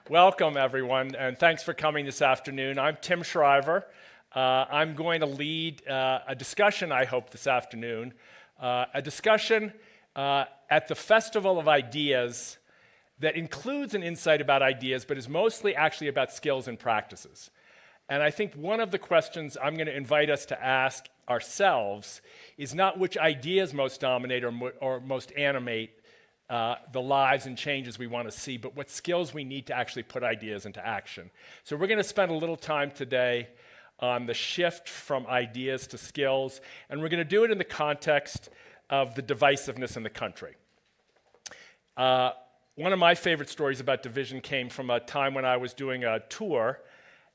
Welcome, everyone, and thanks for coming this afternoon. I'm Tim Shriver. I'm going to lead a discussion, I hope, this afternoon. A discussion at the Festival of Ideas that includes an insight about ideas, but is mostly actually about skills and practices. And I think one of the questions I'm going to invite us to ask ourselves is not which ideas most dominate or most animate the lives and changes we want to see, but what skills we need to actually put ideas into action. So we're going to spend a little time today on the shift from ideas to skills, and we're going to do it in the context of the divisiveness in the country. One of my favorite stories about division came from a time when I was doing a tour,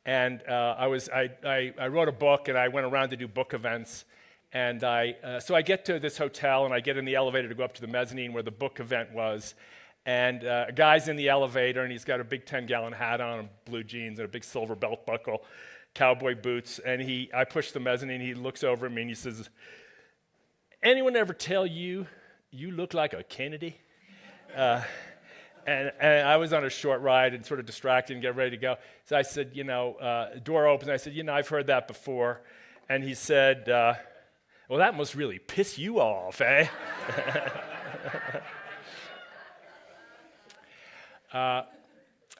and I wrote a book, and I went around to do book events. And so I get to this hotel, and I get in the elevator to go up to the mezzanine where the book event was. And a guy's in the elevator, and he's got a big 10-gallon hat on, and blue jeans, and a big silver belt buckle, cowboy boots. And I push the mezzanine, he looks over at me, and he says, "Anyone ever tell you you look like a Kennedy?" And I was on a short ride and sort of distracted and getting ready to go. So I said, the door opens, and I said, I've heard that before. And he said, "Well, that must really piss you off, eh?"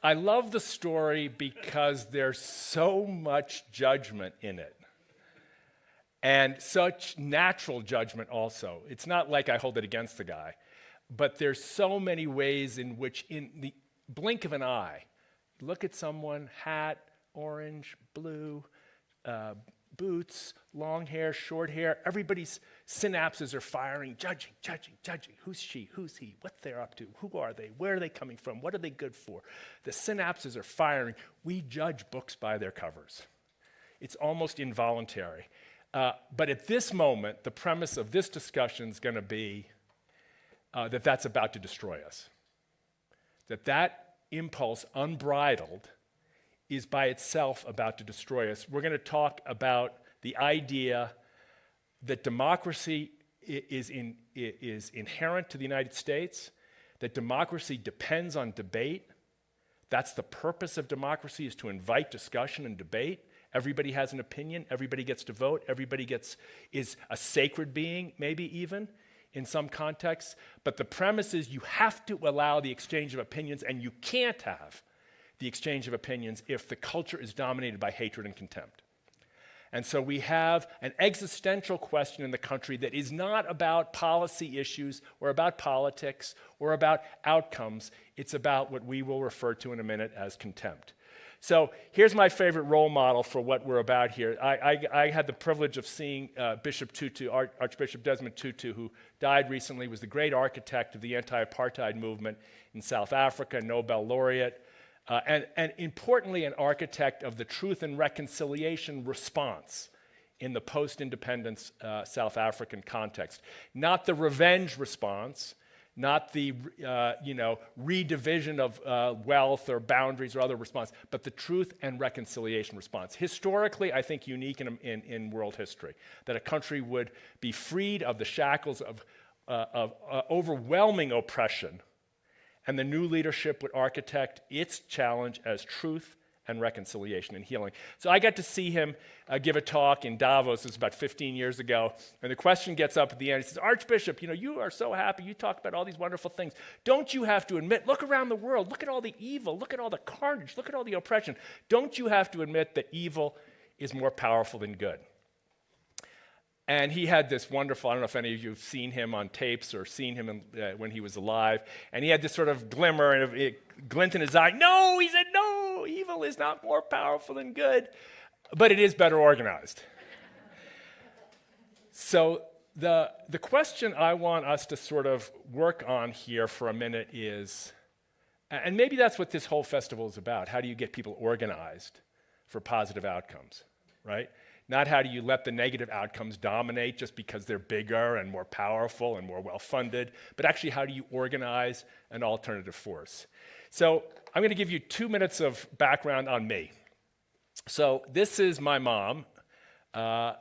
I love the story because there's so much judgment in it, and such natural judgment also. It's not like I hold it against the guy, but there's so many ways in which, in the blink of an eye, look at someone, hat, orange, blue, boots, long hair, short hair, everybody's synapses are firing, judging. Who's she? Who's he? What they're up to? Who are they? Where are they coming from? What are they good for? The synapses are firing. We judge books by their covers. It's almost involuntary. But at this moment, the premise of this discussion is going to be that's about to destroy us. That impulse, unbridled, is by itself about to destroy us. We're going to talk about the idea that democracy is inherent to the United States, that democracy depends on debate. That's the purpose of democracy, is to invite discussion and debate. Everybody has an opinion, everybody gets to vote, is a sacred being, maybe even, in some contexts. But the premise is you have to allow the exchange of opinions, and you can't have the exchange of opinions if the culture is dominated by hatred and contempt. And so we have an existential question in the country that is not about policy issues or about politics or about outcomes. It's about what we will refer to in a minute as contempt. So here's my favorite role model for what we're about here. I had the privilege of seeing Bishop Tutu, Archbishop Desmond Tutu, who died recently, was the great architect of the anti-apartheid movement in South Africa, Nobel laureate, and importantly, an architect of the truth and reconciliation response in the post-independence South African context. Not the revenge response, not the redivision of wealth or boundaries or other response, but the truth and reconciliation response. Historically, I think unique in world history, that a country would be freed of the shackles of overwhelming oppression, and the new leadership would architect its challenge as truth and reconciliation and healing. So I got to see him give a talk in Davos. This was about 15 years ago. And the question gets up at the end. He says, "Archbishop, you are so happy. You talk about all these wonderful things. Don't you have to admit, look around the world. Look at all the evil. Look at all the carnage. Look at all the oppression. Don't you have to admit that evil is more powerful than good?" And he had this wonderful, I don't know if any of you have seen him on tapes or seen him when he was alive, and he had this sort of glimmer and a glint in his eye. "No," he said, "no, evil is not more powerful than good, but it is better organized." So the question I want us to sort of work on here for a minute is, and maybe that's what this whole festival is about, how do you get people organized for positive outcomes, right? Not how do you let the negative outcomes dominate just because they're bigger and more powerful and more well-funded, but actually how do you organize an alternative force? So I'm going to give you 2 minutes of background on me. So this is my mom.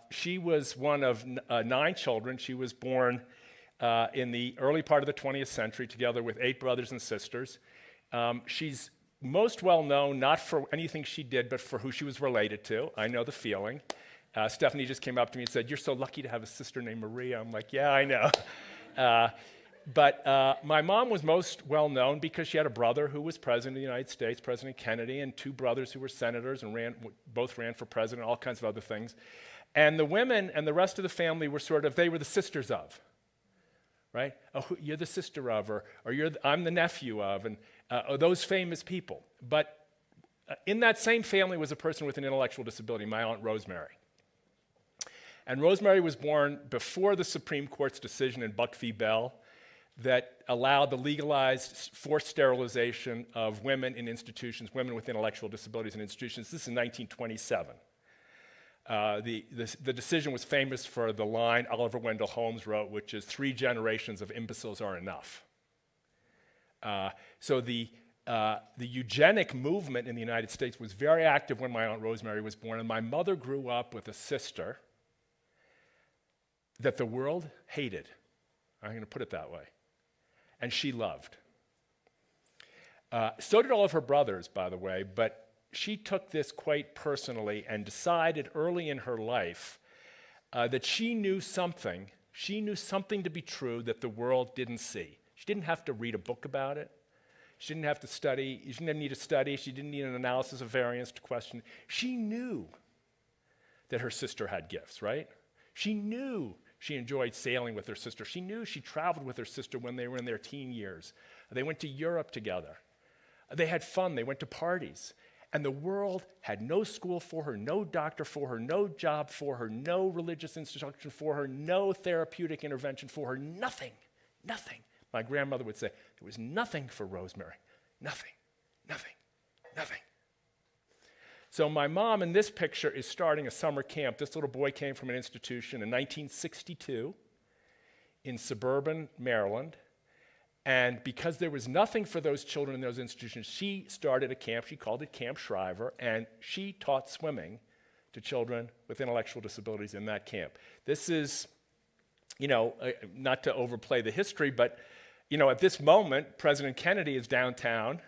She was one of 9 children. She was born in the early part of the 20th century together with 8 brothers and sisters. She's most well known, not for anything she did, but for who she was related to. I know the feeling. Stephanie just came up to me and said, "You're so lucky to have a sister named Maria." I'm like, "Yeah, I know." But my mom was most well known because she had a brother who was president of the United States, President Kennedy, and two brothers who were senators and both ran for president, all kinds of other things. And the women and the rest of the family were they were the sisters of, right? Oh, you're the sister of, or I'm the nephew of, and those famous people. But in that same family was a person with an intellectual disability, my Aunt Rosemary. And Rosemary was born before the Supreme Court's decision in Buck v. Bell that allowed the legalized forced sterilization of women in institutions, women with intellectual disabilities in institutions. This is in 1927. The decision was famous for the line Oliver Wendell Holmes wrote, which is, "3 generations of imbeciles are enough." So the eugenic movement in the United States was very active when my Aunt Rosemary was born, and my mother grew up with a sister that the world hated. I'm going to put it that way. And she loved. So did all of her brothers, by the way, but she took this quite personally and decided early in her life that she knew something to be true that the world didn't see. She didn't have to read a book about it. She didn't have to study. She didn't need to study. She didn't need an analysis of variance to question. She knew that her sister had gifts, right? She knew she enjoyed sailing with her sister. She knew she traveled with her sister when they were in their teen years. They went to Europe together. They had fun. They went to parties. And the world had no school for her, no doctor for her, no job for her, no religious instruction for her, no therapeutic intervention for her, nothing, nothing. My grandmother would say, there was nothing for Rosemary. Nothing, nothing, nothing. So my mom in this picture is starting a summer camp. This little boy came from an institution in 1962 in suburban Maryland. And because there was nothing for those children in those institutions, she started a camp. She called it Camp Shriver, and she taught swimming to children with intellectual disabilities in that camp. This is, not to overplay the history, but, at this moment, President Kennedy is downtown.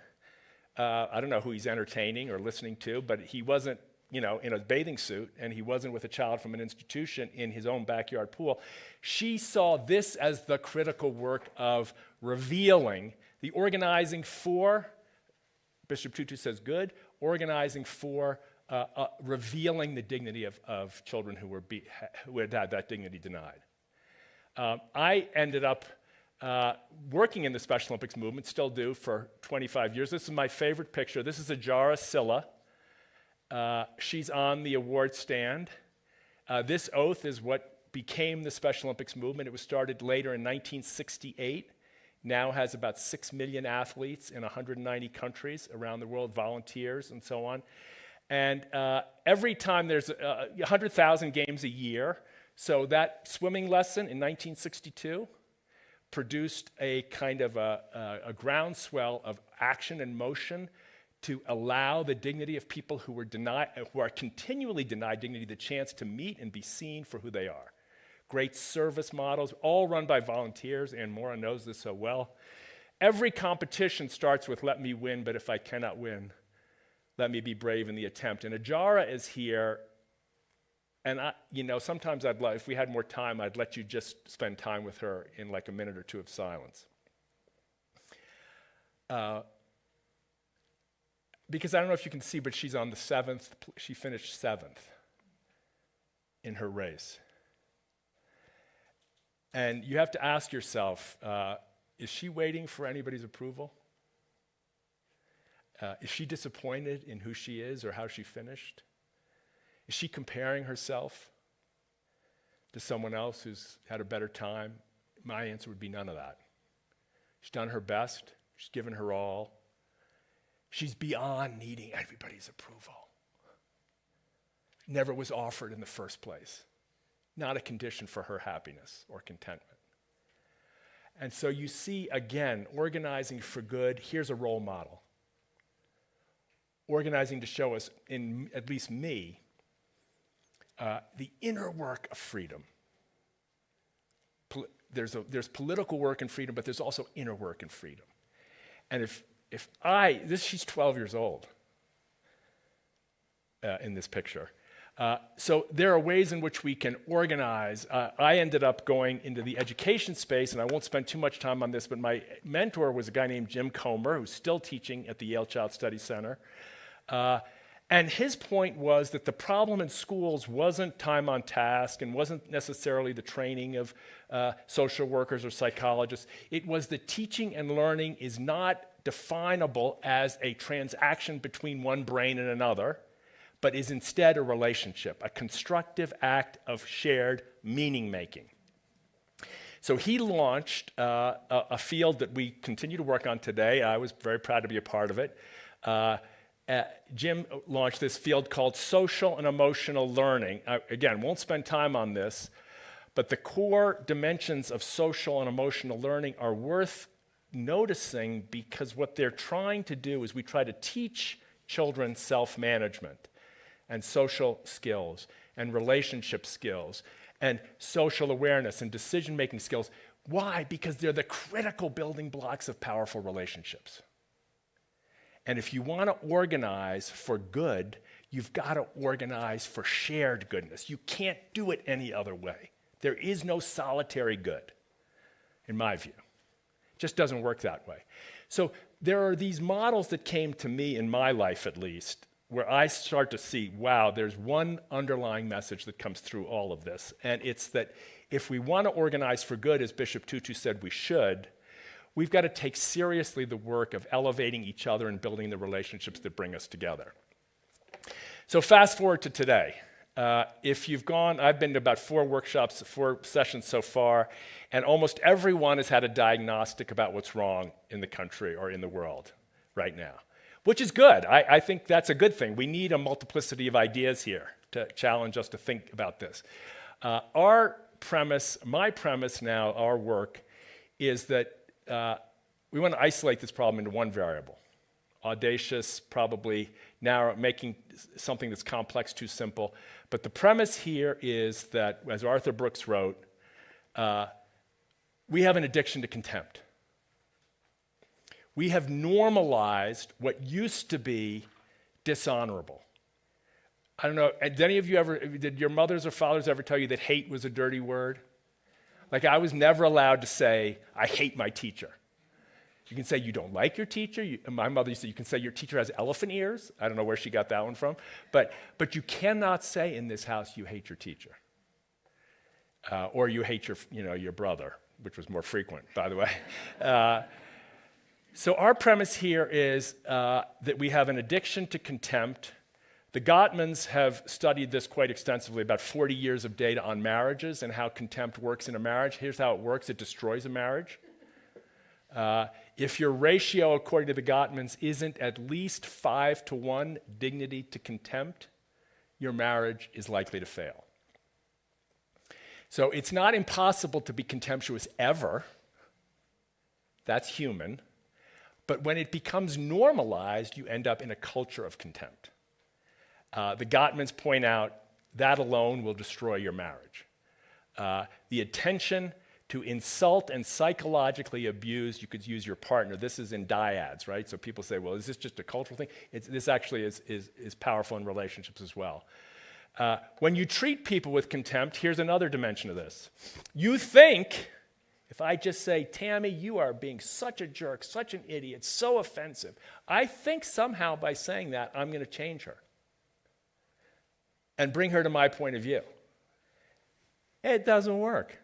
I don't know who he's entertaining or listening to, but he wasn't, in a bathing suit, and he wasn't with a child from an institution in his own backyard pool. She saw this as the critical work of revealing the organizing for, Bishop Tutu says good, organizing for revealing the dignity of children who had that dignity denied. I ended up working in the Special Olympics movement, still do, for 25 years. This is my favorite picture. This is Ajara Silla. She's on the award stand. This oath is what became the Special Olympics movement. It was started later in 1968. Now has about 6 million athletes in 190 countries around the world, volunteers and so on. And every time there's 100,000 games a year, so that swimming lesson in 1962 produced a kind of a groundswell of action and motion to allow the dignity of people who are continually denied dignity, the chance to meet and be seen for who they are. Great service models, all run by volunteers. Ann Mora knows this so well. Every competition starts with, let me win, but if I cannot win, let me be brave in the attempt. And Ajara is here, and sometimes if we had more time, I'd let you just spend time with her in like a minute or two of silence. Because I don't know if you can see, but she's on the 7th. She finished 7th in her race. And you have to ask yourself, is she waiting for anybody's approval? Is she disappointed in who she is or how she finished? Is she comparing herself to someone else who's had a better time? My answer would be none of that. She's done her best. She's given her all. She's beyond needing everybody's approval. Never was offered in the first place. Not a condition for her happiness or contentment. And so you see, again, organizing for good. Here's a role model. Organizing to show us, in at least me, the inner work of freedom. There's political work and freedom, but there's also inner work and freedom. And if she's 12 years old in this picture. So there are ways in which we can organize. I ended up going into the education space, and I won't spend too much time on this, but my mentor was a guy named Jim Comer, who's still teaching at the Yale Child Study Center. And his point was that the problem in schools wasn't time on task and wasn't necessarily the training of social workers or psychologists. It was that teaching and learning is not definable as a transaction between one brain and another, but is instead a relationship, a constructive act of shared meaning-making. So he launched a field that we continue to work on today. I was very proud to be a part of it. Jim launched this field called social and emotional learning. Again, won't spend time on this, but the core dimensions of social and emotional learning are worth noticing because what they're trying to do is we try to teach children self-management and social skills and relationship skills and social awareness and decision-making skills. Why? Because they're the critical building blocks of powerful relationships. And if you want to organize for good, you've got to organize for shared goodness. You can't do it any other way. There is no solitary good, in my view. It just doesn't work that way. So there are these models that came to me, in my life at least, where I start to see, wow, there's one underlying message that comes through all of this. And it's that if we want to organize for good, as Bishop Tutu said we should, we've got to take seriously the work of elevating each other and building the relationships that bring us together. So fast forward to today. If you've gone, I've been to about 4 workshops, 4 sessions so far, and almost everyone has had a diagnostic about what's wrong in the country or in the world right now, which is good. I think that's a good thing. We need a multiplicity of ideas here to challenge us to think about this. Our premise, my premise now, our work, is that we want to isolate this problem into one variable. Audacious, probably narrow, making something that's complex too simple. But the premise here is that, as Arthur Brooks wrote, we have an addiction to contempt. We have normalized what used to be dishonorable. I don't know, did your mothers or fathers ever tell you that hate was a dirty word? Like, I was never allowed to say, I hate my teacher. You can say you don't like your teacher. My mother used to say you can say your teacher has elephant ears. I don't know where she got that one from. But you cannot say in this house you hate your teacher. Or you hate your brother, which was more frequent, by the way. So our premise here is that we have an addiction to contempt. The Gottmans have studied this quite extensively, about 40 years of data on marriages and how contempt works in a marriage. Here's how it works. It destroys a marriage. If your ratio, according to the Gottmans, isn't at least 5-to-1 dignity to contempt, your marriage is likely to fail. So it's not impossible to be contemptuous ever. That's human. But when it becomes normalized, you end up in a culture of contempt. The Gottmans point out that alone will destroy your marriage. The attention to insult and psychologically abuse, you could use your partner. This is in dyads, right? So people say, well, is this just a cultural thing? This actually is powerful in relationships as well. When you treat people with contempt, here's another dimension of this. You think, if I just say, Tammy, you are being such a jerk, such an idiot, so offensive, I think somehow by saying that, I'm going to change her and bring her to my point of view. It doesn't work.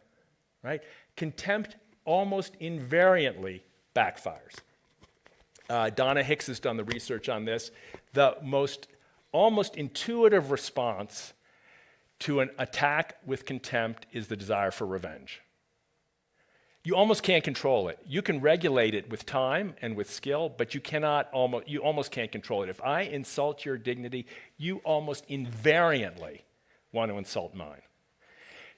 Right? Contempt almost invariantly backfires. Donna Hicks has done the research on this. The most almost intuitive response to an attack with contempt is the desire for revenge. You almost can't control it. You can regulate it with time and with skill, but you almost can't control it. If I insult your dignity, you almost invariantly want to insult mine.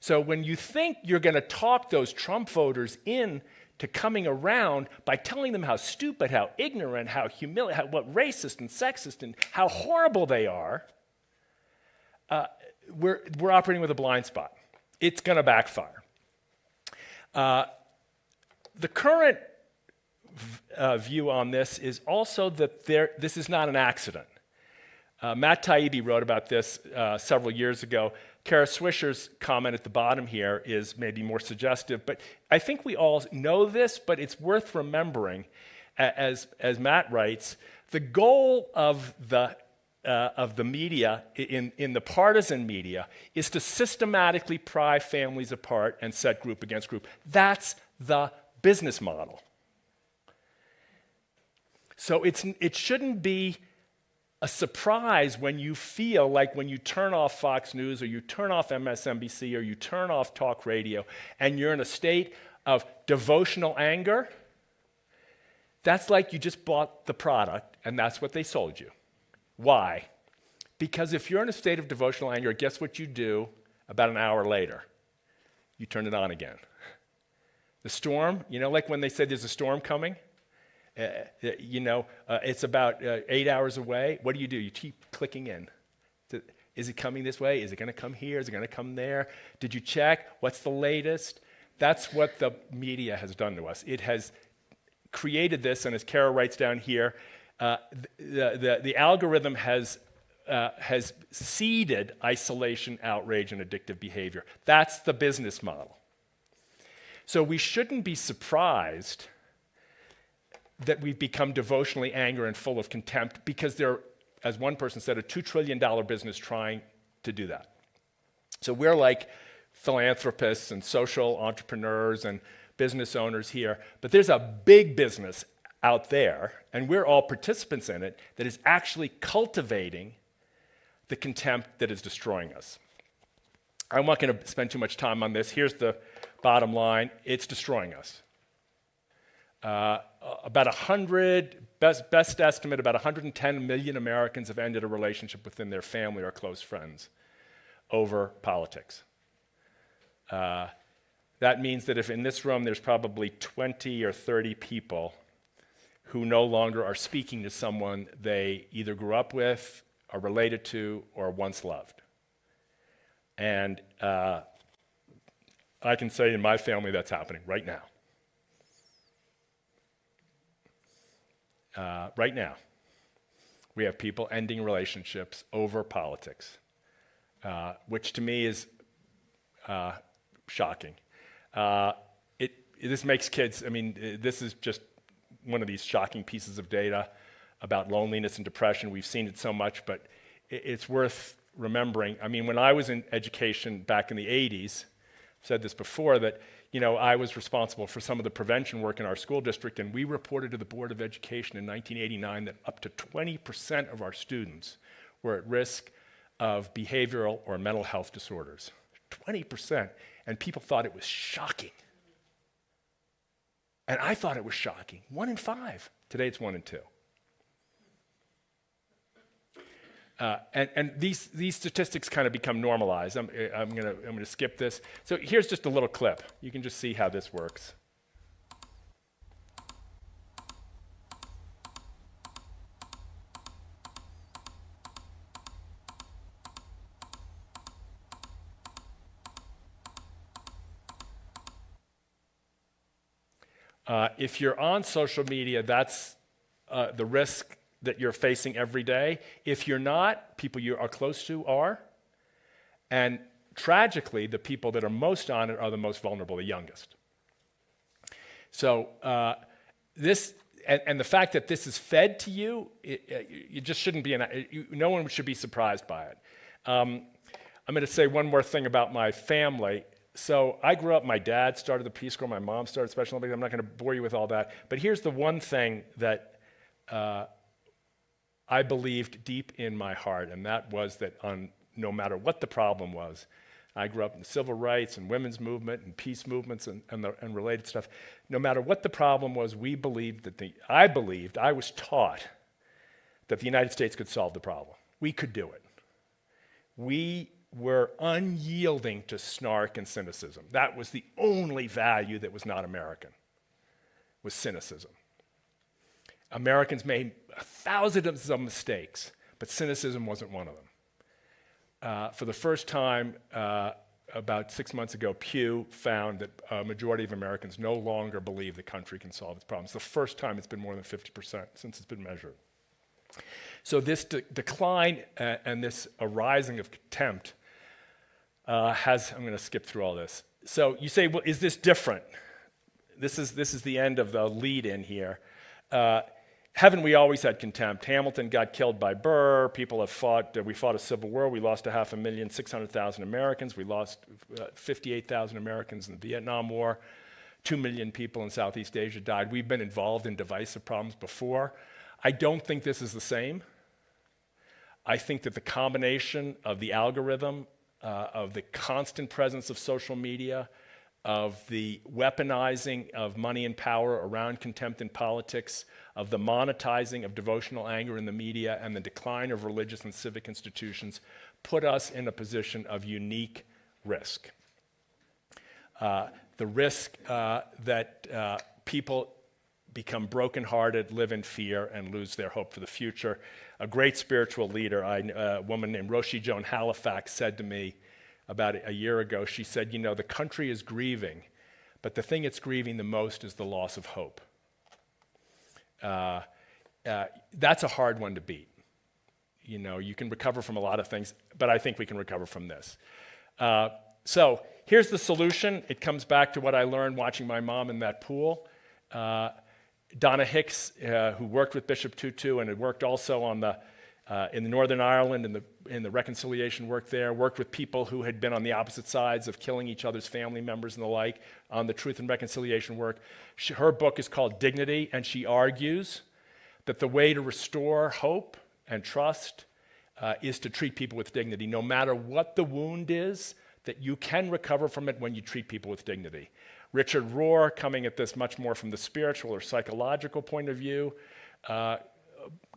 So when you think you're going to talk those Trump voters in to coming around by telling them how stupid, how ignorant, how humiliating, what racist and sexist and how horrible they are, we're operating with a blind spot. It's going to backfire. The current view on this is also that this is not an accident. Matt Taibbi wrote about this several years ago. Kara Swisher's comment at the bottom here is maybe more suggestive, but I think we all know this, but it's worth remembering, as Matt writes, the goal of the media, in the partisan media, is to systematically pry families apart and set group against group. That's the business model. So it shouldn't be a surprise when you feel like when you turn off Fox News or you turn off MSNBC or you turn off talk radio and you're in a state of devotional anger. That's like you just bought the product and that's what they sold you. Why? Because if you're in a state of devotional anger, guess what you do about an hour later? You turn it on again. The storm, like when they said there's a storm coming? It's about 8 hours away. What do? You keep clicking in. Is it coming this way? Is it going to come here? Is it going to come there? Did you check? What's the latest? That's what the media has done to us. It has created this, and as Kara writes down here, the algorithm has seeded isolation, outrage, and addictive behavior. That's the business model. So we shouldn't be surprised that we've become devotionally angry and full of contempt because they're, as one person said, a $2 trillion business trying to do that. So we're like philanthropists and social entrepreneurs and business owners here, but there's a big business out there, and we're all participants in it, that is actually cultivating the contempt that is destroying us. I'm not going to spend too much time on this. Here's the bottom line. It's destroying us. About 100, best estimate, about 110 million Americans have ended a relationship within their family or close friends over politics. That means that if in this room there's probably 20 or 30 people who no longer are speaking to someone they either grew up with, are related to, or once loved. And I can say in my family that's happening right now. Right now, we have people ending relationships over politics, which to me is shocking. This makes kids, this is just one of these shocking pieces of data about loneliness and depression. We've seen it so much, but it's worth remembering. When I was in education back in the 80s, I've said this before, that I was responsible for some of the prevention work in our school district, and we reported to the Board of Education in 1989 that up to 20% of our students were at risk of behavioral or mental health disorders. 20%. And people thought it was shocking. And I thought it was shocking. 1 in 5. Today it's 1 in 2. And these statistics kind of become normalized. I'm gonna skip this. So here's just a little clip. You can just see how this works. If you're on social media, that's the risk that you're facing every day. If you're not, people you are close to are. And tragically, the people that are most on it are the most vulnerable, the youngest. So this, and the fact that this is fed to you, you just shouldn't be, no one should be surprised by it. I'm going to say one more thing about my family. So I grew up, my dad started the Peace Corps, my mom started Special Olympics. I'm not going to bore you with all that. But here's the one thing that I believed deep in my heart, and that was that no matter what the problem was, I grew up in the civil rights and women's movement and peace movements and related stuff. No matter what the problem was, I was taught that the United States could solve the problem. We could do it. We were unyielding to snark and cynicism. That was the only value that was not American, was cynicism. Americans made thousands of mistakes, but cynicism wasn't one of them. For the first time, about 6 months ago, Pew found that a majority of Americans no longer believe the country can solve its problems. The first time it's been more than 50% since it's been measured. So this decline and this arising of contempt I'm going to skip through all this. So you say, well, is this different? This is the end of the lead in here. Haven't we always had contempt? Hamilton got killed by Burr. People have fought. We fought a civil war. We lost 500,000, 600,000 Americans. We lost 58,000 Americans in the Vietnam War. 2 million people in Southeast Asia died. We've been involved in divisive problems before. I don't think this is the same. I think that the combination of the algorithm, of the constant presence of social media, of the weaponizing of money and power around contempt in politics, of the monetizing of devotional anger in the media, and the decline of religious and civic institutions put us in a position of unique risk. The risk that people become brokenhearted, live in fear, and lose their hope for the future. A great spiritual leader, a woman named Roshi Joan Halifax, said to me about a year ago, she said, the country is grieving, but the thing it's grieving the most is the loss of hope. That's a hard one to beat. You can recover from a lot of things, but I think we can recover from this. So here's the solution. It comes back to what I learned watching my mom in that pool. Donna Hicks, who worked with Bishop Tutu and had worked also on in Northern Ireland in the reconciliation work there, worked with people who had been on the opposite sides of killing each other's family members and the like on the truth and reconciliation work. Her book is called Dignity, and she argues that the way to restore hope and trust is to treat people with dignity. No matter what the wound is, that you can recover from it when you treat people with dignity. Richard Rohr, coming at this much more from the spiritual or psychological point of view,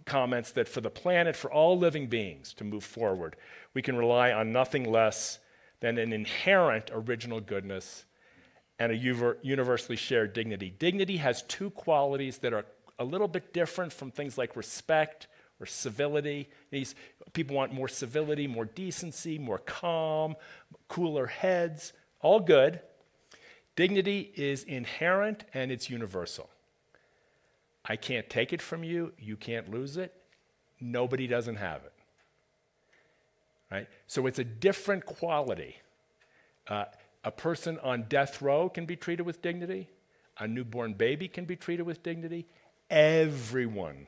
comments that for the planet, for all living beings to move forward, we can rely on nothing less than an inherent original goodness and a universally shared dignity. Dignity has two qualities that are a little bit different from things like respect or civility. People want more civility, more decency, more calm, cooler heads, all good. Dignity is inherent and it's universal. I can't take it from you. You can't lose it. Nobody doesn't have it. Right? So it's a different quality. A person on death row can be treated with dignity. A newborn baby can be treated with dignity. Everyone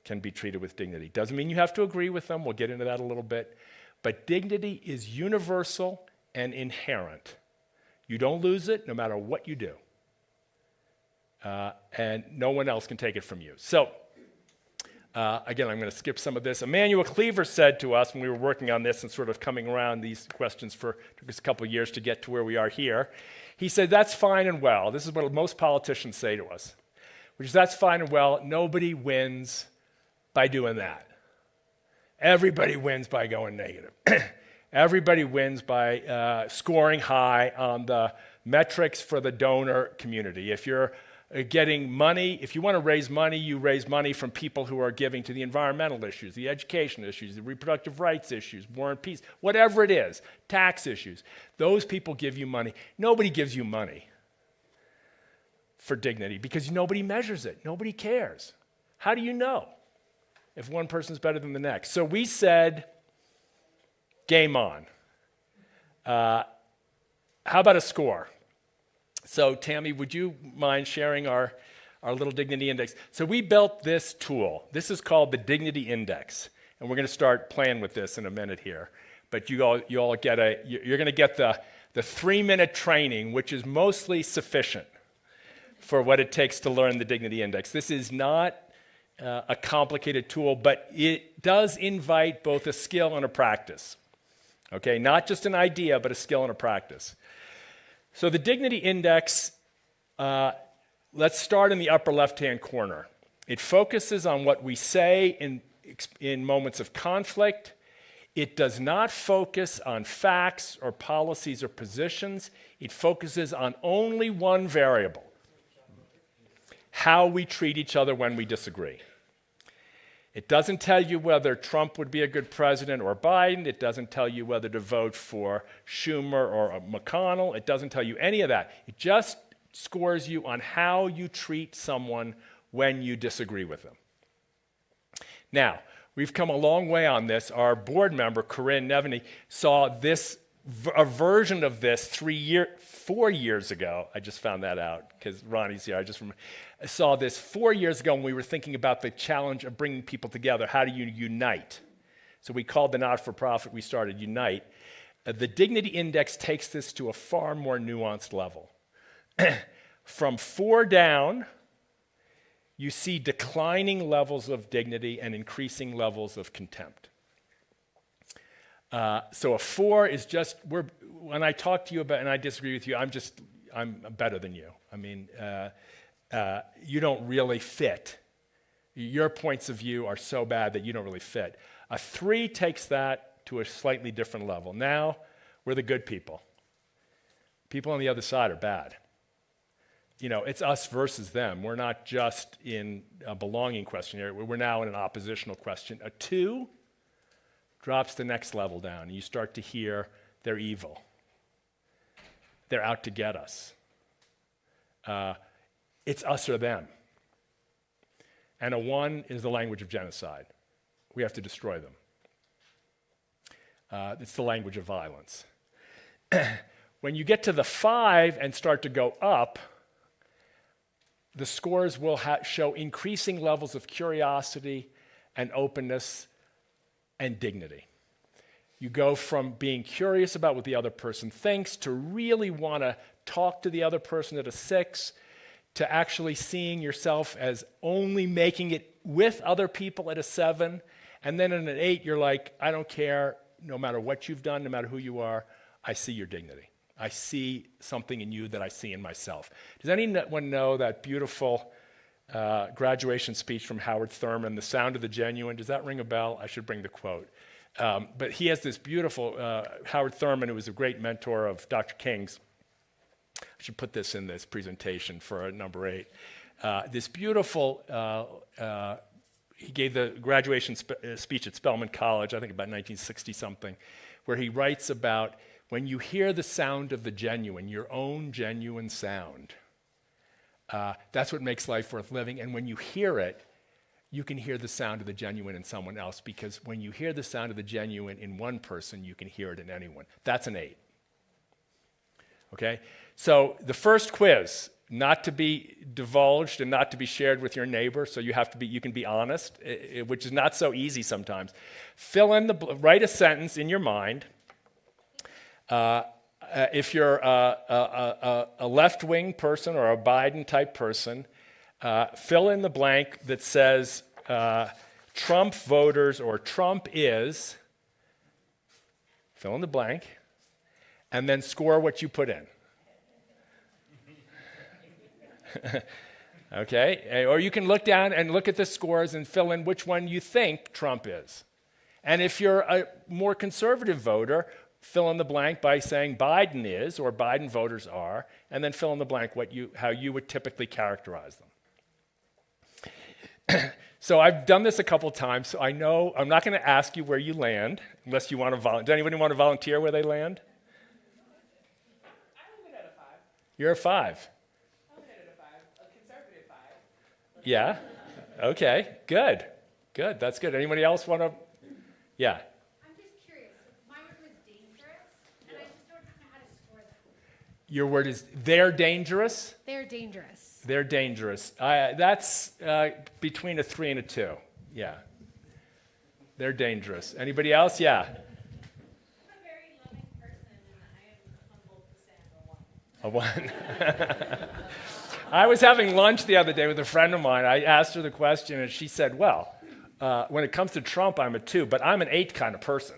can be treated with dignity. Doesn't mean you have to agree with them. We'll get into that a little bit. But dignity is universal and inherent. You don't lose it no matter what you do. And no one else can take it from you. So, again, I'm going to skip some of this. Emmanuel Cleaver said to us when we were working on this and sort of coming around these questions took us a couple of years to get to where we are here. He said, that's fine and well. This is what most politicians say to us, which is that's fine and well. Nobody wins by doing that. Everybody wins by going negative. Everybody wins by scoring high on the metrics for the donor community. If you're getting money, if you want to raise money, you raise money from people who are giving to the environmental issues, the education issues, the reproductive rights issues, war and peace, whatever it is, tax issues. Those people give you money. Nobody gives you money for dignity because nobody measures it. Nobody cares. How do you know if one person's better than the next? So we said, game on. How about a score? So Tammy, would you mind sharing our little dignity index? So we built this tool. This is called the Dignity Index. And we're going to start playing with this in a minute here. But you all you're going to get the 3-minute training, which is mostly sufficient for what it takes to learn the Dignity Index. This is not a complicated tool, but it does invite both a skill and a practice. Okay, not just an idea, but a skill and a practice. So the Dignity Index, let's start in the upper left-hand corner. It focuses on what we say in moments of conflict. It does not focus on facts or policies or positions. It focuses on only one variable: how we treat each other when we disagree. It doesn't tell you whether Trump would be a good president or Biden. It doesn't tell you whether to vote for Schumer or McConnell. It doesn't tell you any of that. It just scores you on how you treat someone when you disagree with them. Now, we've come a long way on this. Our board member, Corinne Neveny, saw a version of this 4 years ago. I just found that out because Ronnie's here. I saw this 4 years ago when we were thinking about the challenge of bringing people together. How do you unite? So we called the not-for-profit we started Unite. The Dignity Index takes this to a far more nuanced level. From 4 down, you see declining levels of dignity and increasing levels of contempt. So a 4 is just, when I talk to you about, and I disagree with you, I'm better than you. I mean, you don't really fit. Your points of view are so bad that you don't really fit. A 3 takes that to a slightly different level. Now, we're the good people. People on the other side are bad. It's us versus them. We're not just in a belonging questionnaire. We're now in an oppositional question. A 2 drops the next level down, and you start to hear they're evil. They're out to get us. It's us or them. And a 1 is the language of genocide. We have to destroy them. It's the language of violence. When you get to the 5 and start to go up, the scores will show increasing levels of curiosity and openness and dignity. You go from being curious about what the other person thinks to really want to talk to the other person at a 6, to actually seeing yourself as only making it with other people at a 7, and then in an 8, you're like, I don't care, no matter what you've done, no matter who you are, I see your dignity. I see something in you that I see in myself. Does anyone know that beautiful graduation speech from Howard Thurman, The Sound of the Genuine? Does that ring a bell? I should bring the quote. But he has this beautiful, Howard Thurman, who was a great mentor of Dr. King's. I should put this in this presentation for number 8. This beautiful, he gave the graduation speech at Spelman College, I think about 1960-something, where he writes about when you hear the sound of the genuine, your own genuine sound, that's what makes life worth living. And when you hear it, you can hear the sound of the genuine in someone else, because when you hear the sound of the genuine in one person, you can hear it in anyone. That's an 8. Okay? So the first quiz, not to be divulged and not to be shared with your neighbor, so you can be honest, which is not so easy sometimes. Write a sentence in your mind. If you're a left-wing person or a Biden-type person, fill in the blank that says Trump voters or Trump is, fill in the blank, and then score what you put in. Okay? Or you can look down and look at the scores and fill in which one you think Trump is. And if you're a more conservative voter, fill in the blank by saying Biden is or Biden voters are, and then fill in the blank how you would typically characterize them. So I've done this a couple times, so I know I'm not going to ask you where you land unless you want to volunteer. Does anybody want to volunteer where they land? I'm looking at a 5. You're a 5. I'm looking at a 5, a conservative 5. Yeah? Okay, good. Good, that's good. Anybody else want to? Yeah. I'm just curious. My word was dangerous, and I just don't know how to score that. Your word is they're dangerous? They're dangerous. They're dangerous. That's between a 3 and a 2. Yeah. They're dangerous. Anybody else? Yeah. I'm a very loving person, and I am humbled to say I'm a 1. A 1. I was having lunch the other day with a friend of mine. I asked her the question, and she said, well, when it comes to Trump, I'm a 2, but I'm an 8 kind of person.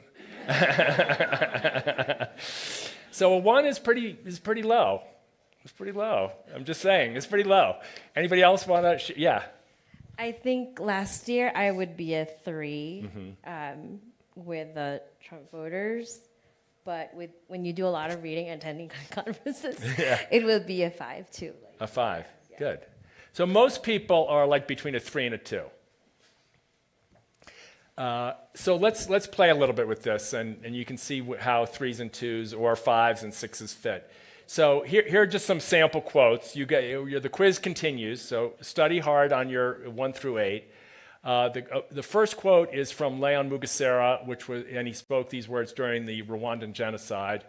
So a 1 is pretty low. It's pretty low. I'm just saying, it's pretty low. Anybody else want to? Yeah. I think last year I would be a 3 with the Trump voters, but when you do a lot of reading and attending conferences, it will be a 5 too. A 5. Yeah. Good. So most people are like between a 3 and a 2. So let's play a little bit with this, and you can see how 3s and 2s or 5s and 6s fit. So here are just some sample quotes. The quiz continues, so study hard on your 1 through 8. The first quote is from Leon Mugesera, and he spoke these words during the Rwandan genocide.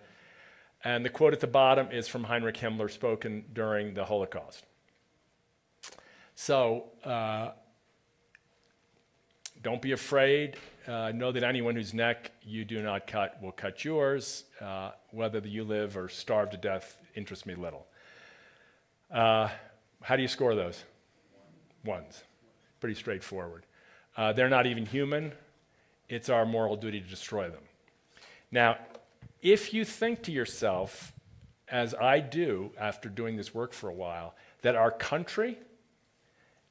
And the quote at the bottom is from Heinrich Himmler, spoken during the Holocaust. So, don't be afraid. Know that anyone whose neck you do not cut will cut yours. Whether you live or starve to death interests me little. How do you score those? Ones. Pretty straightforward. They're not even human. It's our moral duty to destroy them. Now, if you think to yourself, as I do after doing this work for a while, that our country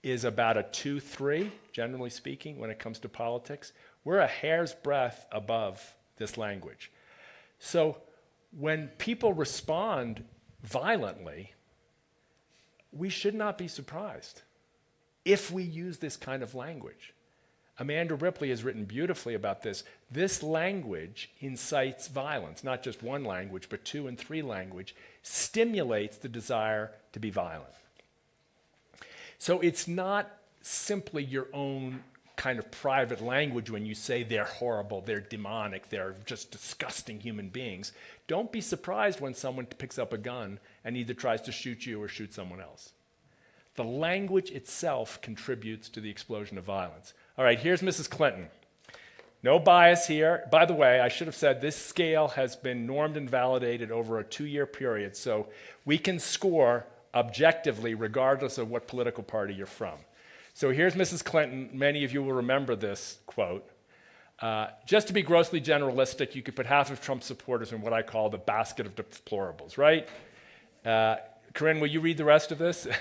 is about a 2-3, generally speaking, when it comes to politics, we're a hair's breadth above this language. So when people respond violently, we should not be surprised if we use this kind of language. Amanda Ripley has written beautifully about this. This language incites violence, not just one language, but 2 and 3 language, stimulates the desire to be violent. So it's not simply your own kind of private language when you say they're horrible, they're demonic, they're just disgusting human beings. Don't be surprised when someone picks up a gun and either tries to shoot you or shoot someone else. The language itself contributes to the explosion of violence. All right, here's Mrs. Clinton. No bias here. By the way, I should have said this scale has been normed and validated over a 2-year period, so we can score objectively regardless of what political party you're from. So here's Mrs. Clinton. Many of you will remember this quote. Just to be grossly generalistic, you could put half of Trump's supporters in what I call the basket of deplorables, right? Corinne, will you read the rest of this? Sexist,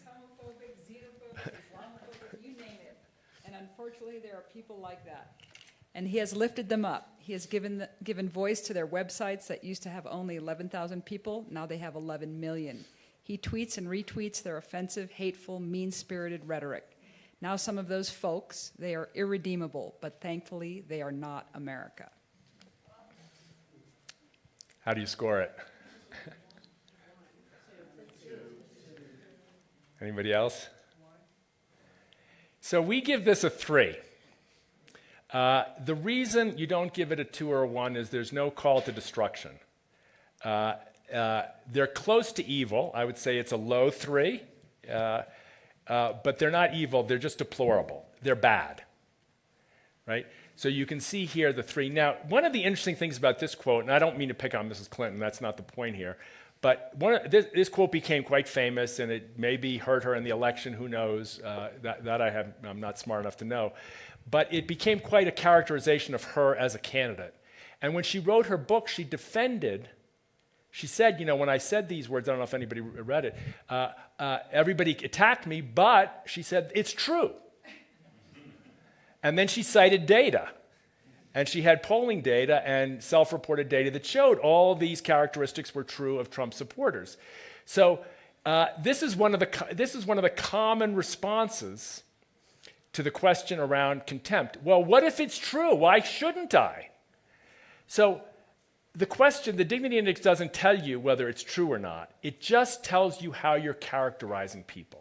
homophobic, xenophobic, Islamophobic, you name it. And unfortunately, there are people like that. And he has lifted them up. He has given voice to their websites that used to have only 11,000 people. Now they have 11 million. He tweets and retweets their offensive, hateful, mean-spirited rhetoric. Now some of those folks, they are irredeemable, but thankfully they are not America. How do you score it? Anybody else? So we give this a 3. The reason you don't give it a 2 or a 1 is there's no call to destruction. They're close to evil. I would say it's a low 3, but they're not evil. They're just deplorable. They're bad, right? So you can see here the 3. Now, one of the interesting things about this quote, and I don't mean to pick on Mrs. Clinton, that's not the point here, but this quote became quite famous, and it maybe hurt her in the election, who knows, I'm not smart enough to know. But it became quite a characterization of her as a candidate. And when she wrote her book, she said, when I said these words, I don't know if anybody read it, everybody attacked me, but she said, it's true. And then she cited data. And she had polling data and self-reported data that showed all these characteristics were true of Trump supporters. So this is one of the common responses to the question around contempt. Well, what if it's true? Why shouldn't I? So the dignity index doesn't tell you whether it's true or not. It just tells you how you're characterizing people,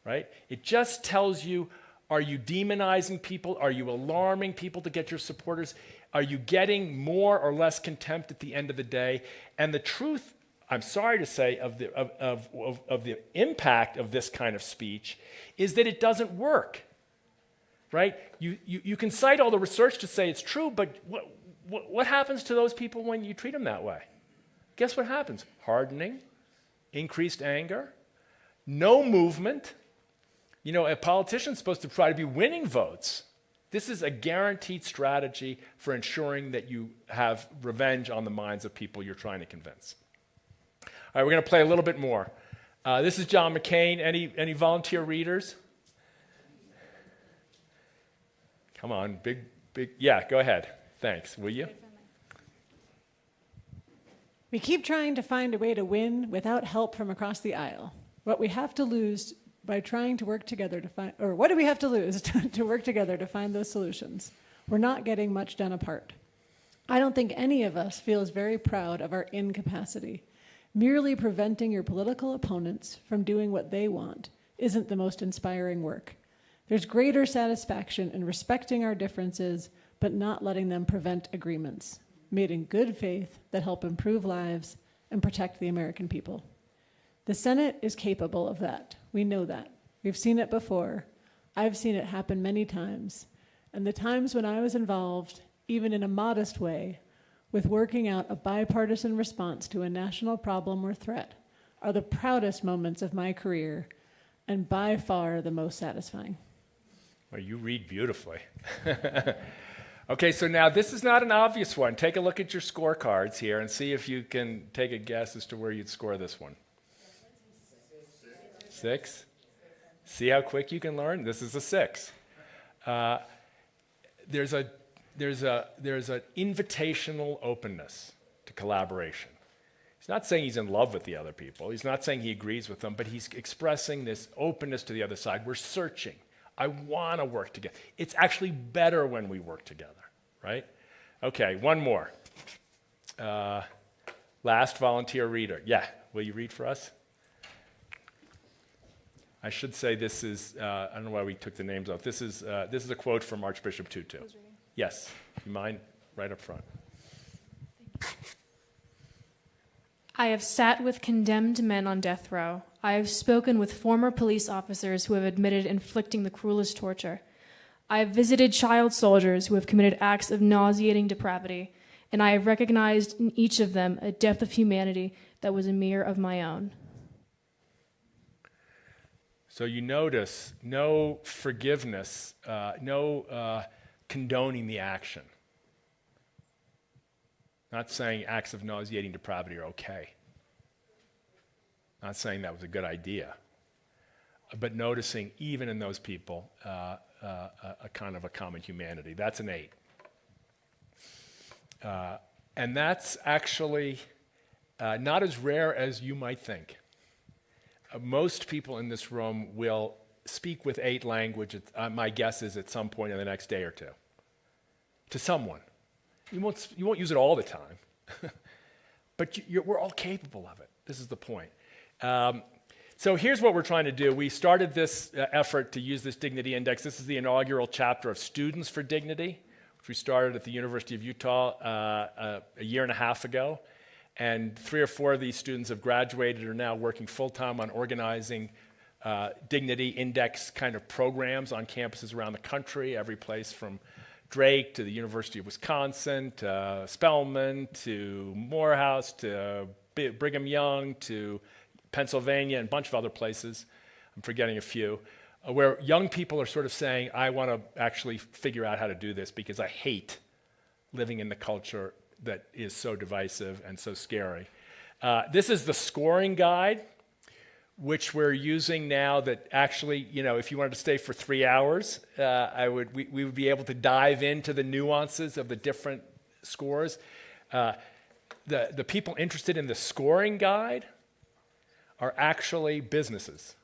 right? It just tells you, are you demonizing people? Are you alarming people to get your supporters? Are you getting more or less contempt at the end of the day? And the truth, I'm sorry to say, of the impact of this kind of speech is that it doesn't work, right? You can cite all the research to say it's true, but what happens to those people when you treat them that way? Guess what happens? Hardening, increased anger, no movement. A politician's supposed to try to be winning votes. This is a guaranteed strategy for ensuring that you have revenge on the minds of people you're trying to convince. All right, we're going to play a little bit more. This is John McCain. Any volunteer readers? Come on, big. Yeah, go ahead. Thanks. Will you? We keep trying to find a way to win without help from across the aisle. What we have to lose by trying to work together to find, or what do we have to lose to work together to find those solutions? We're not getting much done apart. I don't think any of us feels very proud of our incapacity. Merely preventing your political opponents from doing what they want isn't the most inspiring work. There's greater satisfaction in respecting our differences, but not letting them prevent agreements, made in good faith that help improve lives and protect the American people. The Senate is capable of that. We know that. We've seen it before. I've seen it happen many times. And the times when I was involved, even in a modest way, with working out a bipartisan response to a national problem or threat, are the proudest moments of my career and by far the most satisfying. Well, you read beautifully. Okay, so now this is not an obvious one. Take a look at your scorecards here and see if you can take a guess as to where you'd score this one. 6? See how quick you can learn? This is a 6. There's an invitational openness to collaboration. He's not saying he's in love with the other people. He's not saying he agrees with them, but he's expressing this openness to the other side. We're searching. I want to work together. It's actually better when we work together, right? Okay, one more. Last volunteer reader. Yeah, will you read for us? I should say this is, I don't know why we took the names off. This is a quote from Archbishop Tutu. Yes, you mind? Right up front. I have sat with condemned men on death row. I have spoken with former police officers who have admitted inflicting the cruelest torture. I have visited child soldiers who have committed acts of nauseating depravity, and I have recognized in each of them a depth of humanity that was a mirror of my own. So you notice no forgiveness, no condoning the action. Not saying acts of nauseating depravity are okay. Not saying that was a good idea. But noticing even in those people a kind of a common humanity. That's an 8. And that's actually not as rare as you might think. Most people in this room will speak with 8 languages, my guess is at some point in the next day or two, to someone. You won't use it all the time, but we're all capable of it. This is the point. So here's what we're trying to do. We started this effort to use this dignity index. This is the inaugural chapter of Students for Dignity, which we started at the University of Utah a year and a half ago. And 3 or 4 of these students have graduated and are now working full-time on organizing dignity index kind of programs on campuses around the country, every place from Drake to the University of Wisconsin to Spelman to Morehouse to Brigham Young to Pennsylvania and a bunch of other places. I'm forgetting a few, where young people are sort of saying, I want to actually figure out how to do this because I hate living in the culture that is so divisive and so scary. This is the scoring guide, which we're using now that actually, if you wanted to stay for 3 hours, we would be able to dive into the nuances of the different scores. The people interested in the scoring guide are actually businesses.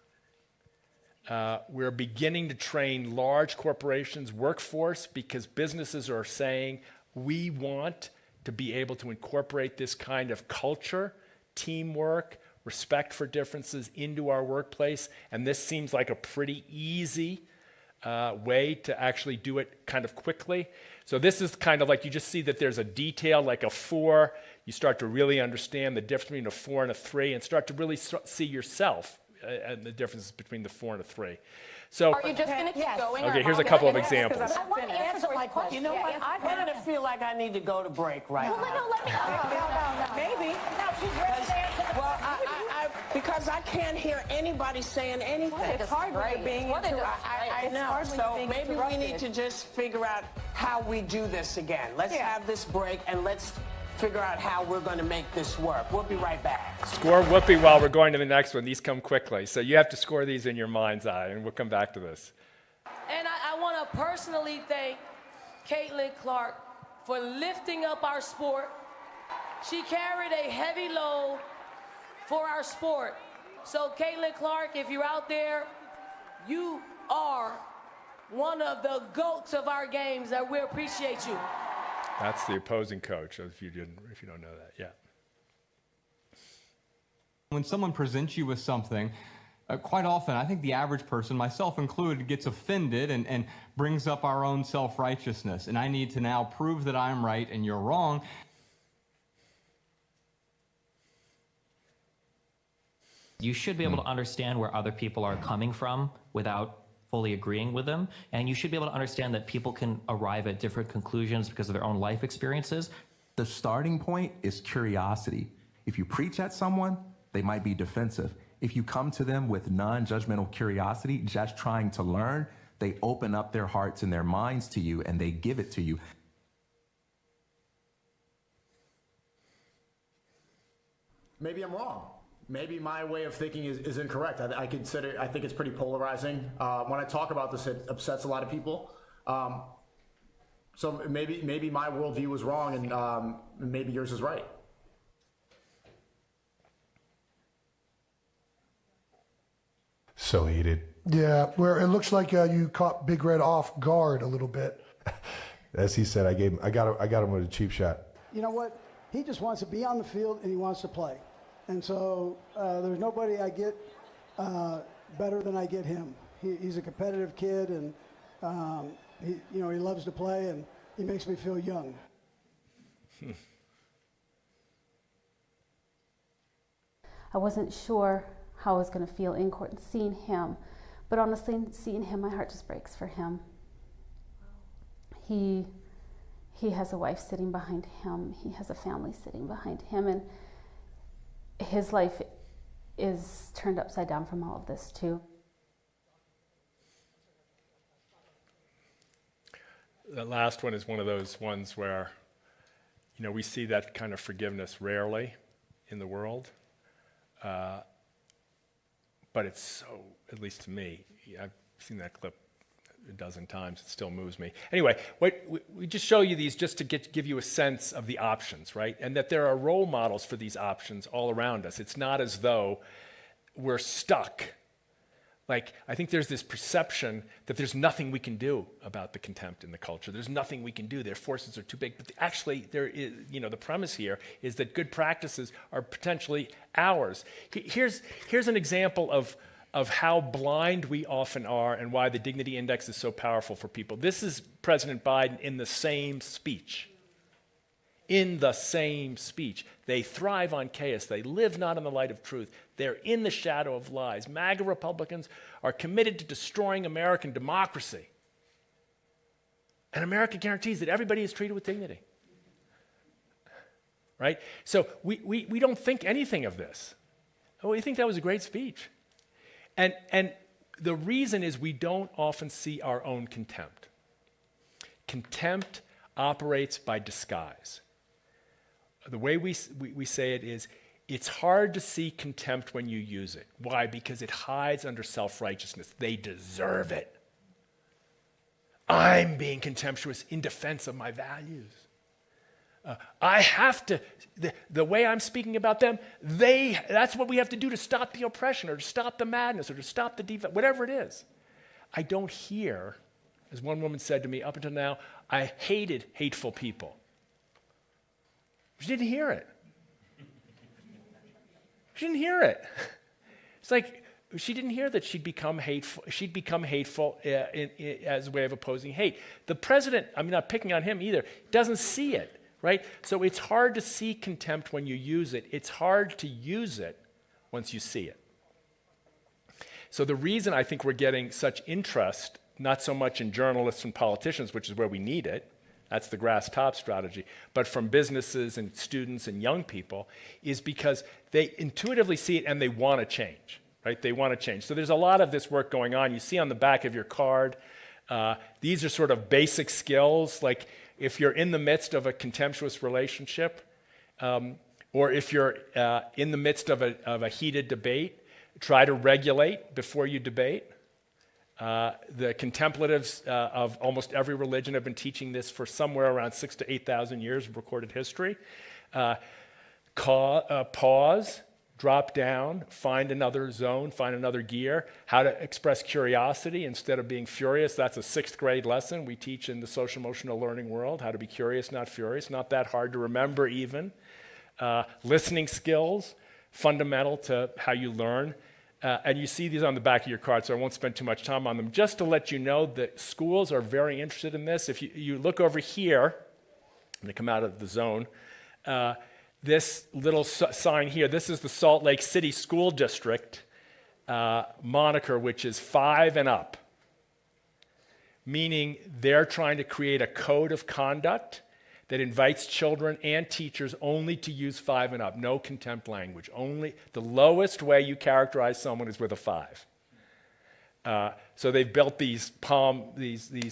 We're beginning to train large corporations, workforce, because businesses are saying, we want to be able to incorporate this kind of culture, teamwork, respect for differences into our workplace, and this seems like a pretty easy way to actually do it kind of quickly. So this is kind of like, you just see that there's a detail like a 4. You start to really understand the difference between a 4 and a 3 and start to really see yourself and the differences between the 4 and a 3. So, Are you just going to keep going? okay, here's a couple of examples. I want to answer my question. You know what? I kind of feel like I need to go to break right now. Well, let me. Maybe. No, she's ready to answer the Well, because I can't hear anybody saying anything. It's hard when you're being interrupted. I know. So maybe we need to just figure out how we do this again. Let's have this break and let's figure out how we're going to make this work. We'll be right back. Score whoopee while we're going to the next one. These come quickly. So you have to score these in your mind's eye, and we'll come back to this. And I want to personally thank Caitlin Clark for lifting up our sport. She carried a heavy load for our sport. So Caitlin Clark, if you're out there, You are one of the GOATs of our games, and we appreciate you. That's the opposing coach, if you don't know that, yeah. When someone presents you with something, quite often, I think the average person, myself included, gets offended and brings up our own self-righteousness. And I need to now prove that I'm right and you're wrong. You should be able to understand where other people are coming from without fully agreeing with them. And you should be able to understand that people can arrive at different conclusions because of their own life experiences. The starting point is curiosity. If you preach at someone, they might be defensive. If you come to them with non-judgmental curiosity, just trying to learn, they open up their hearts and their minds to you and they give it to you. Maybe I'm wrong. Maybe my way of thinking is incorrect. I think it's pretty polarizing. When I talk about this, it upsets a lot of people. So maybe my worldview was wrong and maybe yours is right. So heated. Yeah, where it looks like you caught Big Red off guard a little bit. As he said, I got him with a cheap shot. You know what? He just wants to be on the field and he wants to play. And so there's nobody I get better than I get him. He's a competitive kid, and he loves to play, and he makes me feel young. I wasn't sure how I was going to feel in court and seeing him, but honestly, seeing him, my heart just breaks for him. He has a wife sitting behind him. He has a family sitting behind him, and his life is turned upside down from all of this too. The last one is one of those ones where, we see that kind of forgiveness rarely in the world. But it's so, at least to me, I've seen that clip a dozen times, it still moves me. Anyway, we just show you these just to give you a sense of the options, right? And that there are role models for these options all around us. It's not as though we're stuck. Like, I think there's this perception that there's nothing we can do about the contempt in the culture. There's nothing we can do. Their forces are too big. But actually, there is, the premise here is that good practices are potentially ours. Here's an example of how blind we often are and why the Dignity Index is so powerful for people. This is President Biden in the same speech. In the same speech. They thrive on chaos. They live not in the light of truth. They're in the shadow of lies. MAGA Republicans are committed to destroying American democracy. And America guarantees that everybody is treated with dignity. Right? So we don't think anything of this. Oh, we think that was a great speech. And the reason is we don't often see our own contempt. Contempt operates by disguise. The way we say it is, it's hard to see contempt when you use it. Why? Because it hides under self-righteousness. They deserve it. I'm being contemptuous in defense of my values. I have to, the way I'm speaking about them, that's what we have to do to stop the oppression or to stop the madness or to stop the defense, whatever it is. I don't hear, as one woman said to me, up until now, I hated hateful people. She didn't hear it. She didn't hear it. It's like she didn't hear that she'd become hateful. She'd become hateful as a way of opposing hate. The president, I'm not picking on him either, doesn't see it, right? So it's hard to see contempt when you use it. It's hard to use it once you see it. So the reason I think we're getting such interest, not so much in journalists and politicians, which is where we need it, that's the grass top strategy, but from businesses and students and young people, is because they intuitively see it and they want to change, right? They want to change. So there's a lot of this work going on. You see on the back of your card, these are sort of basic skills, like if you're in the midst of a contemptuous relationship, or if you're in the midst of a heated debate, try to regulate before you debate. The contemplatives of almost every religion have been teaching this for somewhere around 6,000 to 8,000 years of recorded history. Pause, drop down, find another zone, find another gear, how to express curiosity instead of being furious. That's a 6th grade lesson we teach in the social emotional learning world, how to be curious, not furious, not that hard to remember even. Listening skills, fundamental to how you learn. And you see these on the back of your card, so I won't spend too much time on them. Just to let you know that schools are very interested in this. If you look over here, I'm going to come out of the zone, this little sign here, this is the Salt Lake City School District moniker, which is 5 and up, meaning they're trying to create a code of conduct that invites children and teachers only to use 5 and up, no contempt language. Only the lowest way you characterize someone is with a 5. So they've built these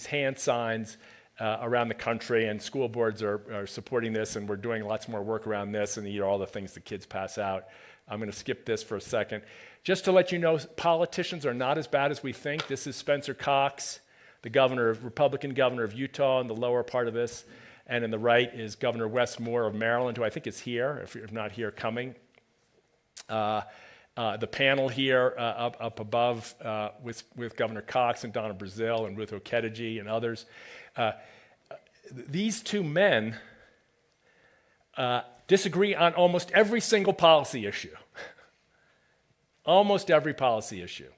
hand signs around the country, and school boards are supporting this, and we're doing lots more work around this, and all the things the kids pass out. I'm going to skip this for a second. Just to let you know, politicians are not as bad as we think. This is Spencer Cox, the Republican governor of Utah, in the lower part of this, and in the right is Governor Wes Moore of Maryland, who I think is here, if not here, coming. The panel here up above with Governor Cox and Donna Brazile and Ruth Okediji and others. These two men disagree on almost every single policy issue. Almost every policy issue.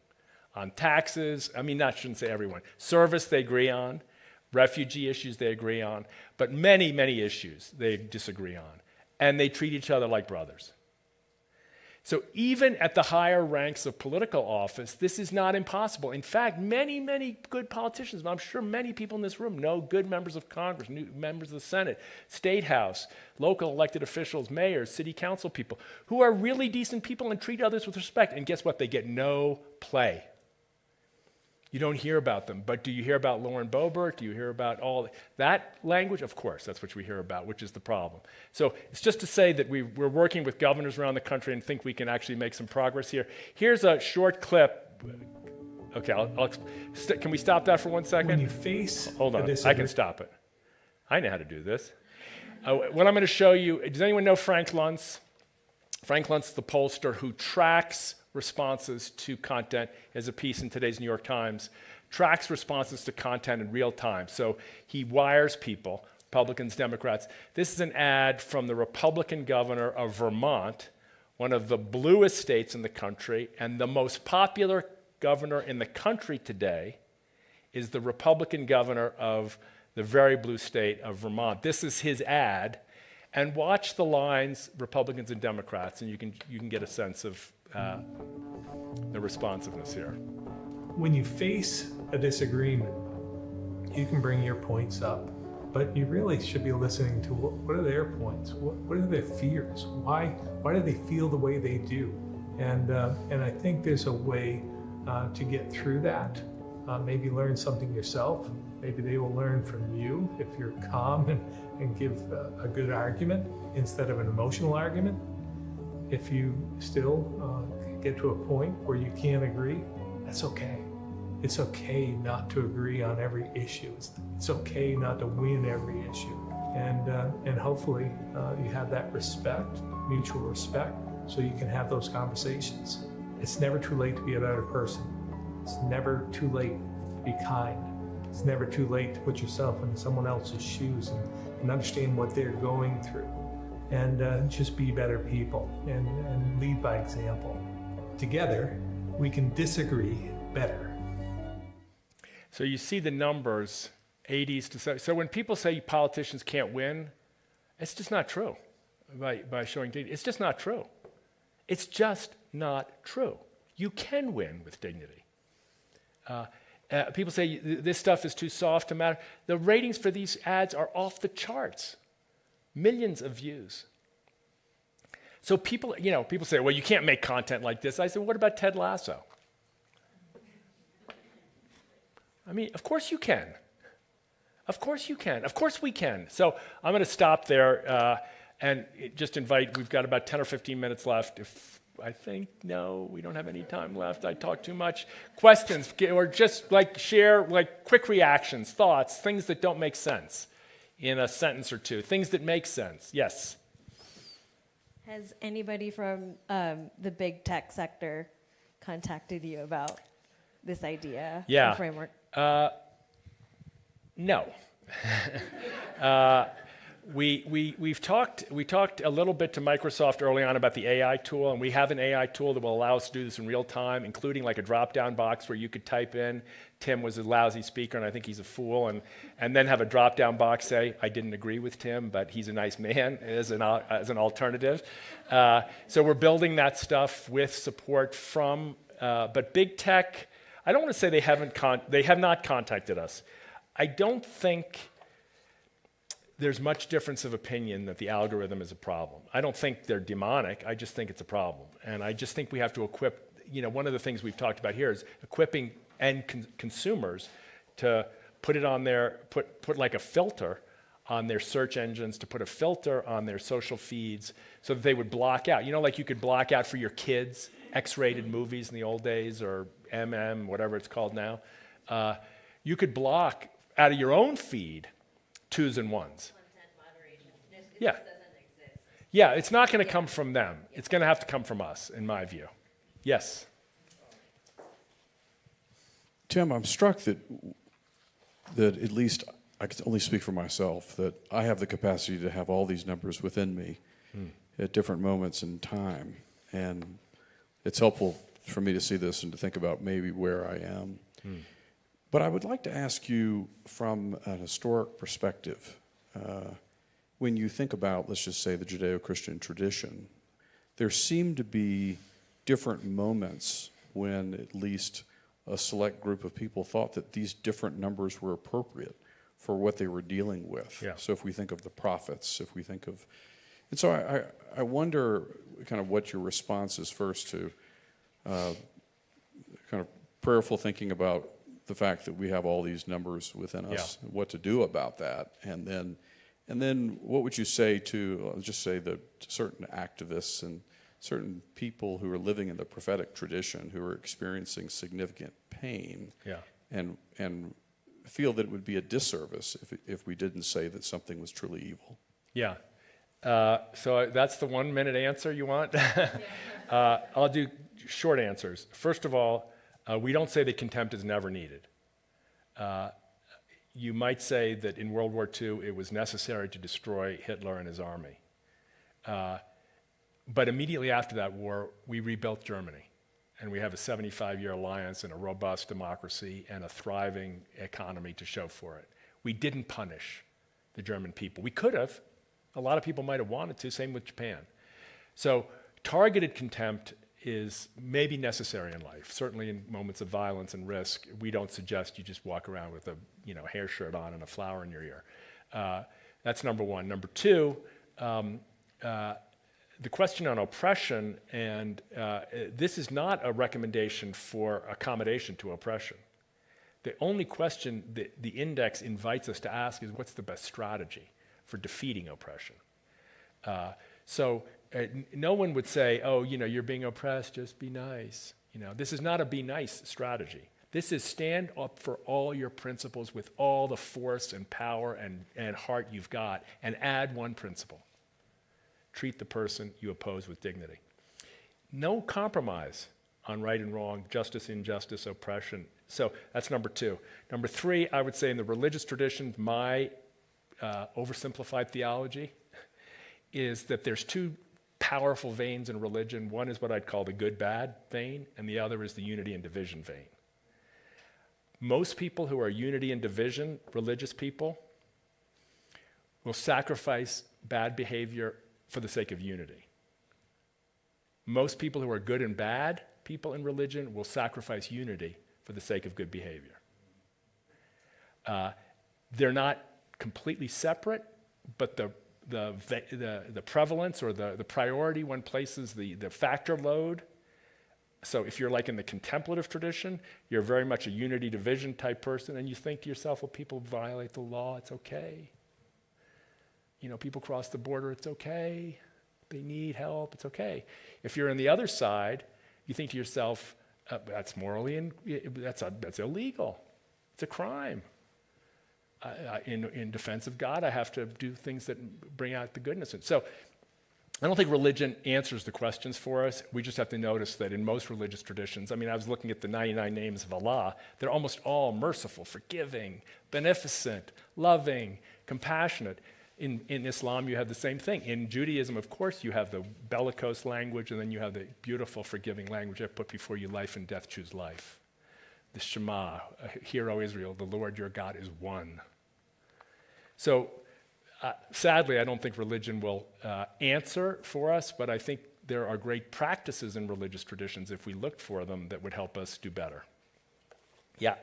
On taxes, I shouldn't say everyone. Service they agree on. Refugee issues they agree on. But many, many issues they disagree on. And they treat each other like brothers. So even at the higher ranks of political office, this is not impossible. In fact, many, many good politicians, I'm sure many people in this room know good members of Congress, members of the Senate, State House, local elected officials, mayors, city council people, who are really decent people and treat others with respect. And guess what? They get no play. You don't hear about them. But do you hear about Lauren Boebert? Do you hear about all that language? Of course, that's what we hear about, which is the problem. So it's just to say that we're working with governors around the country and think we can actually make some progress here. Here's a short clip. Okay, can we stop that for 1 second? When you face Hold on, I can stop it. I know how to do this. What I'm going to show you, does anyone know Frank Luntz? Frank Luntz is the pollster who tracks responses to content. He has a piece in today's New York Times, tracks responses to content in real time. So he wires people, Republicans, Democrats. This is an ad from the Republican governor of Vermont, one of the bluest states in the country, and the most popular governor in the country today is the Republican governor of the very blue state of Vermont. This is his ad, and watch the lines, Republicans and Democrats, and you can get a sense of the responsiveness here. When you face a disagreement, you can bring your points up, but you really should be listening to what are their points, what are their fears, why do they feel the way they do, and I think there's a way to get through that. Maybe learn something yourself. Maybe they will learn from you if you're calm and give a good argument instead of an emotional argument. If you still get to a point where you can't agree, that's okay. It's okay not to agree on every issue. It's okay not to win every issue. And hopefully you have that respect, mutual respect, so you can have those conversations. It's never too late to be a better person. It's never too late to be kind. It's never too late to put yourself in someone else's shoes and understand what they're going through. And just be better people and lead by example. Together, we can disagree better. So you see the numbers, 80s to 70s. So when people say politicians can't win, it's just not true by showing dignity. It's just not true. It's just not true. You can win with dignity. People say this stuff is too soft to matter. The ratings for these ads are off the charts. Millions of views. So people say, well, you can't make content like this. I said, what about Ted Lasso? Of course you can. Of course you can. Of course we can. So I'm going to stop there and just invite, we've got about 10 or 15 minutes left. No, we don't have any time left. I talk too much. Questions, or just share quick reactions, thoughts, things that don't make sense in a sentence or two, things that make sense. Yes? Has anybody from the big tech sector contacted you about this idea or framework? No. We talked a little bit to Microsoft early on about the AI tool, and we have an AI tool that will allow us to do this in real time, including like a drop-down box where you could type in, Tim was a lousy speaker and I think he's a fool, and then have a drop-down box say, I didn't agree with Tim, but he's a nice man, as an alternative. So we're building that stuff with support from, but big tech, I don't want to say they have not contacted us. I don't think there's much difference of opinion that the algorithm is a problem. I don't think they're demonic, I just think it's a problem. And I just think we have to equip, one of the things we've talked about here is equipping end consumers to put it on their, put like a filter on their search engines, to put a filter on their social feeds so that they would block out. Like you could block out for your kids X-rated movies in the old days, or MM, whatever it's called now. You could block out of your own feed 2s and 1s. Content moderation. It Yeah. just doesn't exist. Yeah, it's not going to come from them. It's going to have to come from us, in my view. Yes? Tim, I'm struck that at least, I can only speak for myself, that I have the capacity to have all these numbers within me at different moments in time. And it's helpful for me to see this and to think about maybe where I am. But I would like to ask you from an historic perspective, when you think about, let's just say, the Judeo-Christian tradition, there seem to be different moments when at least a select group of people thought that these different numbers were appropriate for what they were dealing with. Yeah. So if we think of the prophets, if we think of... And so I wonder kind of what your response is first to kind of prayerful thinking about the fact that we have all these numbers within us, and what to do about that, and then what would you say to, just say, the certain activists and certain people who are living in the prophetic tradition who are experiencing significant pain, and feel that it would be a disservice if we didn't say that something was truly evil? Yeah. So that's the 1 minute answer you want? I'll do short answers. First of all, we don't say that contempt is never needed. You might say that in World War II it was necessary to destroy Hitler and his army. But immediately after that war, we rebuilt Germany. And we have a 75-year alliance and a robust democracy and a thriving economy to show for it. We didn't punish the German people. We could have. A lot of people might have wanted to, same with Japan. So targeted contempt is maybe necessary in life. Certainly in moments of violence and risk, we don't suggest you just walk around with a hair shirt on and a flower in your ear. That's number one. Number two, the question on oppression, and this is not a recommendation for accommodation to oppression. The only question that the index invites us to ask is, what's the best strategy for defeating oppression? No one would say, oh, you're being oppressed, just be nice. This is not a be nice strategy. This is stand up for all your principles with all the force and power and heart you've got, and add one principle. Treat the person you oppose with dignity. No compromise on right and wrong, justice, injustice, oppression. So that's number two. Number three, I would say in the religious tradition, my oversimplified theology is that there's two powerful veins in religion. One is what I'd call the good-bad vein, and the other is the unity and division vein. Most people who are unity and division, religious people, will sacrifice bad behavior for the sake of unity. Most people who are good and bad people in religion will sacrifice unity for the sake of good behavior. They're not completely separate, but the prevalence or the priority one places the factor load. So if you're like in the contemplative tradition, you're very much a unity division type person, and you think to yourself, well, people violate the law, it's okay. People cross the border, it's okay. They need help, it's okay. If you're on the other side, you think to yourself, that's morally, that's illegal. It's a crime. In defense of God, I have to do things that bring out the goodness. So I don't think religion answers the questions for us. We just have to notice that in most religious traditions, I mean, I was looking at the 99 names of Allah, they're almost all merciful, forgiving, beneficent, loving, compassionate. In Islam, you have the same thing. In Judaism, of course, you have the bellicose language, and then you have the beautiful, forgiving language. I put before you life and death, choose life. The Shema, Hear, O Israel, the Lord your God is one. So, sadly, I don't think religion will answer for us, but I think there are great practices in religious traditions, if we looked for them, that would help us do better. Yeah.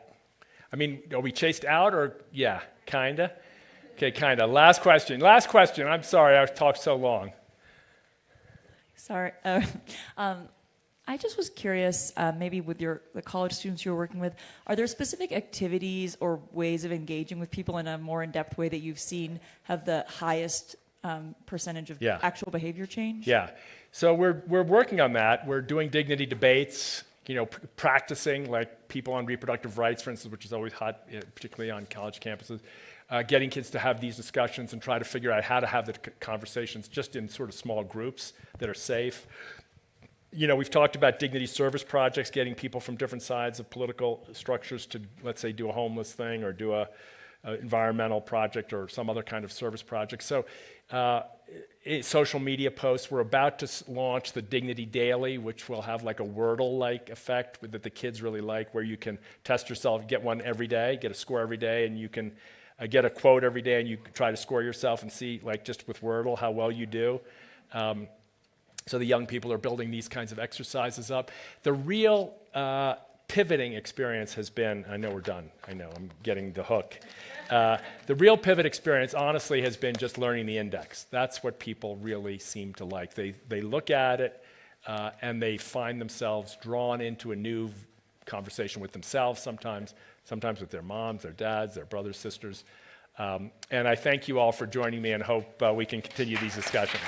I mean, are we chased out or, yeah, kinda? Okay, kinda. Last question. I'm sorry, I've talked so long. Sorry. I just was curious, maybe with the college students you're working with, are there specific activities or ways of engaging with people in a more in-depth way that you've seen have the highest percentage of actual behavior change? Yeah. So we're working on that. We're doing dignity debates, practicing, like people on reproductive rights, for instance, which is always hot, particularly on college campuses. Getting kids to have these discussions and try to figure out how to have the conversations just in sort of small groups that are safe. We've talked about dignity service projects, getting people from different sides of political structures to, let's say, do a homeless thing or do a environmental project or some other kind of service project. So social media posts, we're about to launch the Dignity Daily, which will have like a Wordle-like effect that the kids really like, where you can test yourself, get one every day, get a score every day, and you can get a quote every day, and you try to score yourself and see, like just with Wordle, how well you do. So the young people are building these kinds of exercises up. The real pivoting experience has been, I know we're done, I know, I'm getting the hook. The real pivot experience, honestly, has been just learning the index. That's what people really seem to like. They look at it and they find themselves drawn into a new conversation with themselves sometimes with their moms, their dads, their brothers, sisters. And I thank you all for joining me and hope we can continue these discussions.